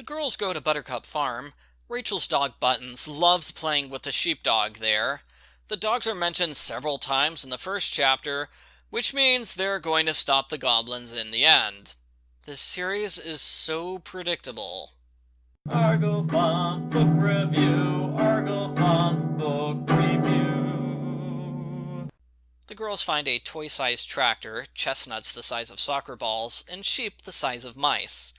The girls go to Buttercup Farm. Rachel's dog Buttons loves playing with the sheepdog there. The dogs are mentioned several times in the first chapter, which means they're going to stop the goblins in the end. This series is so predictable. Argo Font Book Review, Argo Font Book Review. The girls find a toy-sized tractor, chestnuts the size of soccer balls, and sheep the size of mice.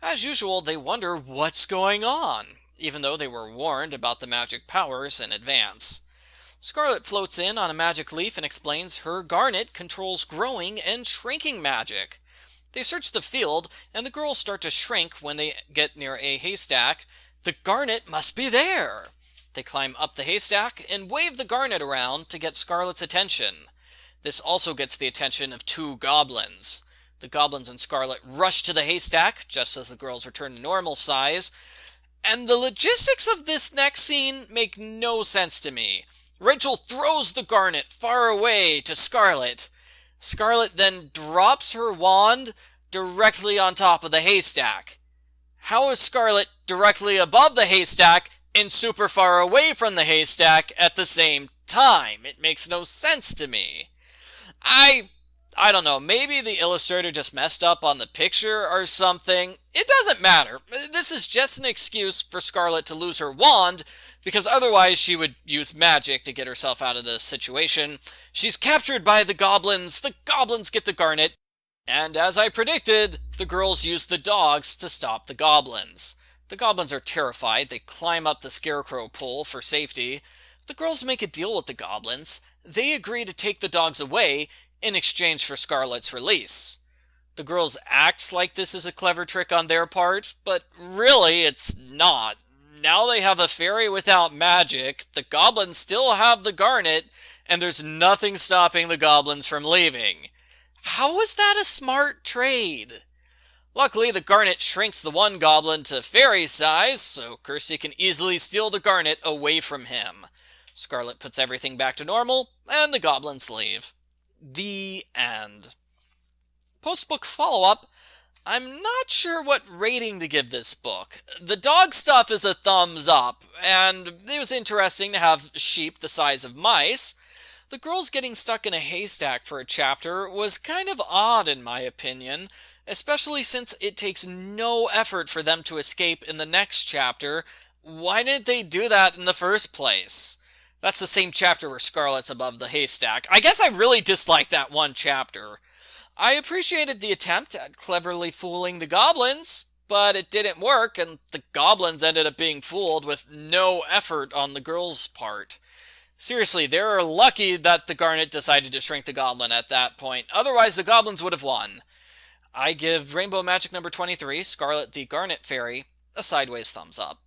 As usual, they wonder what's going on, even though they were warned about the magic powers in advance. Scarlett floats in on a magic leaf and explains her garnet controls growing and shrinking magic. They search the field, and the girls start to shrink when they get near a haystack. The garnet must be there! They climb up the haystack and wave the garnet around to get Scarlett's attention. This also gets the attention of two goblins. The goblins and Scarlett rush to the haystack, just as the girls return to normal size. And the logistics of this next scene make no sense to me. Rachel throws the garnet far away to Scarlett. Scarlett then drops her wand directly on top of the haystack. How is Scarlett directly above the haystack and super far away from the haystack at the same time? It makes no sense to me. I don't know, maybe the illustrator just messed up on the picture or something. It doesn't matter. This is just an excuse for Scarlett to lose her wand, because otherwise she would use magic to get herself out of the situation. She's captured by the goblins get the garnet, and as I predicted, the girls use the dogs to stop the goblins. The goblins are terrified. They climb up the scarecrow pole for safety. The girls make a deal with the goblins. They agree to take the dogs away in exchange for Scarlett's release. The girls act like this is a clever trick on their part, but really it's not. Now they have a fairy without magic, the goblins still have the garnet, and there's nothing stopping the goblins from leaving. How is that a smart trade? Luckily, the garnet shrinks the one goblin to fairy size, so Kirsty can easily steal the garnet away from him. Scarlett puts everything back to normal, and the goblins leave. The end. Post-book follow-up. I'm not sure what rating to give this book. The dog stuff is a thumbs up, and it was interesting to have sheep the size of mice. The girls getting stuck in a haystack for a chapter was kind of odd in my opinion, especially since it takes no effort for them to escape in the next chapter. Why didn't they do that in the first place? That's the same chapter where Scarlett's above the haystack. I guess I really disliked that one chapter. I appreciated the attempt at cleverly fooling the goblins, but it didn't work, and the goblins ended up being fooled with no effort on the girls' part. Seriously, they're lucky that the garnet decided to shrink the goblin at that point. Otherwise, the goblins would have won. I give Rainbow Magic number 23, Scarlett the Garnet Fairy, a sideways thumbs up.